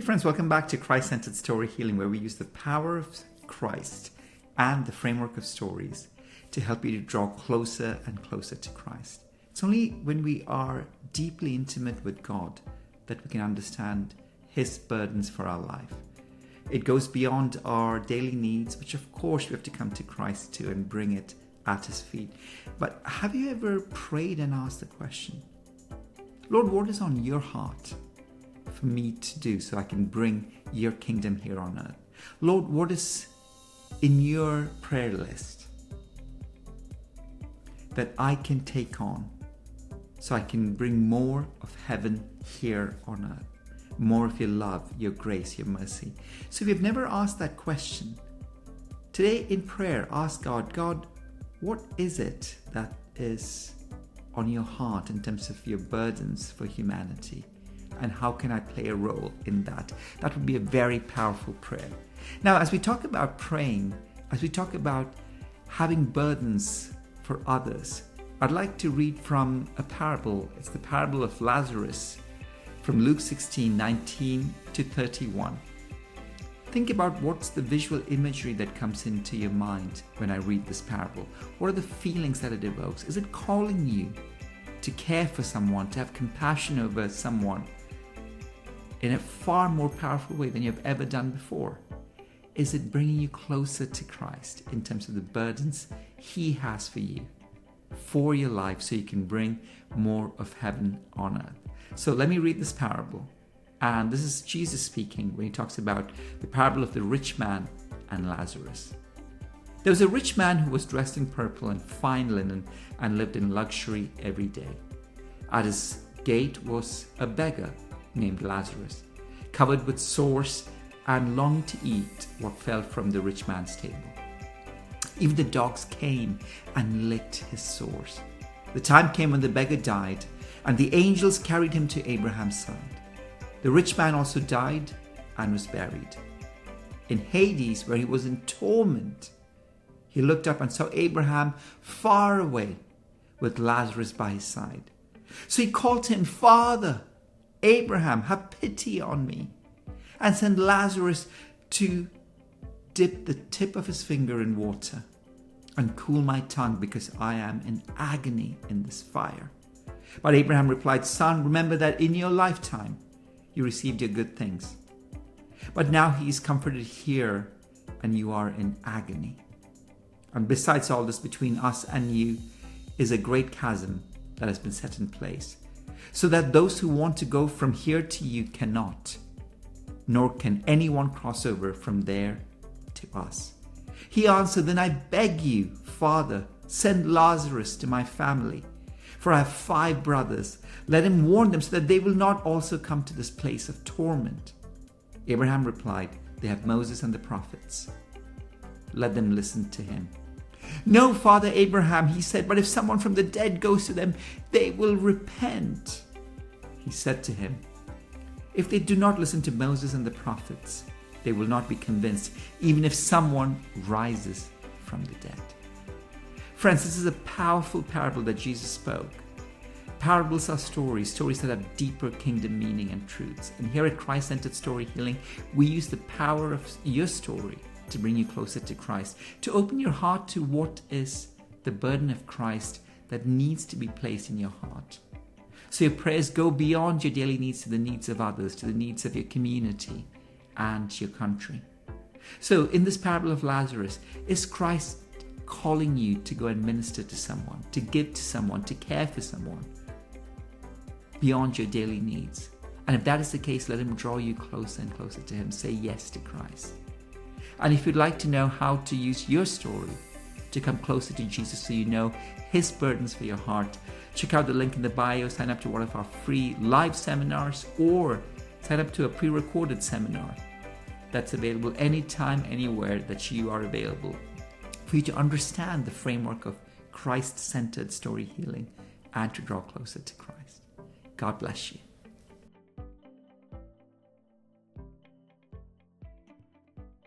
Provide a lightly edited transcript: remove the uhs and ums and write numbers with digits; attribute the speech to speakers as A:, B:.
A: Hey friends, welcome back to Christ-Centered Story Healing, where we use the power of Christ and the framework of stories to help you to draw closer and closer to Christ. It's only when we are deeply intimate with God that we can understand His burdens for our life. It goes beyond our daily needs, which of course we have to come to Christ to and bring it at His feet. But have you ever prayed and asked the question, Lord, what is on your heart for me to do so I can bring your kingdom here on earth? Lord, what is in your prayer list that I can take on so I can bring more of heaven here on earth? More of your love, your grace, your mercy. So if you've never asked that question, today in prayer, ask God, what is it that is on your heart in terms of your burdens for humanity? And how can I play a role in that? That would be a very powerful prayer. Now, as we talk about praying, as we talk about having burdens for others, I'd like to read from a parable. It's the parable of Lazarus from Luke 16:19 to 31. Think about what's the visual imagery that comes into your mind when I read this parable. What are the feelings that it evokes? Is it calling you to care for someone, to have compassion over someone in a far more powerful way than you've ever done before? Is it bringing you closer to Christ in terms of the burdens He has for you, for your life, so you can bring more of heaven on earth? So let me read this parable. And this is Jesus speaking when He talks about the parable of the rich man and Lazarus. There was a rich man who was dressed in purple and fine linen and lived in luxury every day. At his gate was a beggar named Lazarus, covered with sores and longing to eat what fell from the rich man's table. Even the dogs came and licked his sores. The time came when the beggar died, and the angels carried him to Abraham's side. The rich man also died and was buried. In Hades, where he was in torment, he looked up and saw Abraham far away with Lazarus by his side. So he called to him, Father, Abraham, have pity on me, and send Lazarus to dip the tip of his finger in water and cool my tongue, because I am in agony in this fire. But Abraham replied, Son, remember that in your lifetime you received your good things, but now he is comforted here and you are in agony. And besides all this, between us and you is a great chasm that has been set in place, so that those who want to go from here to you cannot, nor can anyone cross over from there to us. He answered, Then I beg you, Father, send Lazarus to my family, for I have 5 brothers. Let him warn them so that they will not also come to this place of torment. Abraham replied, They have Moses and the prophets. Let them listen to him. No, Father Abraham, he said, but if someone from the dead goes to them, they will repent. He said to him, If they do not listen to Moses and the prophets, they will not be convinced, even if someone rises from the dead. Friends, this is a powerful parable that Jesus spoke. Parables are stories that have deeper kingdom meaning and truths. And here at Christ-Centered Story Healing, we use the power of your story to bring you closer to Christ, to open your heart to what is the burden of Christ that needs to be placed in your heart. So your prayers go beyond your daily needs to the needs of others, to the needs of your community and your country. So in this parable of Lazarus, is Christ calling you to go and minister to someone, to give to someone, to care for someone beyond your daily needs? And if that is the case, let Him draw you closer and closer to Him. Say yes to Christ. And if you'd like to know how to use your story to come closer to Jesus so you know His burdens for your heart, check out the link in the bio, sign up to one of our free live seminars, or sign up to a pre-recorded seminar that's available anytime, anywhere that you are available, for you to understand the framework of Christ-centered story healing and to draw closer to Christ. God bless you.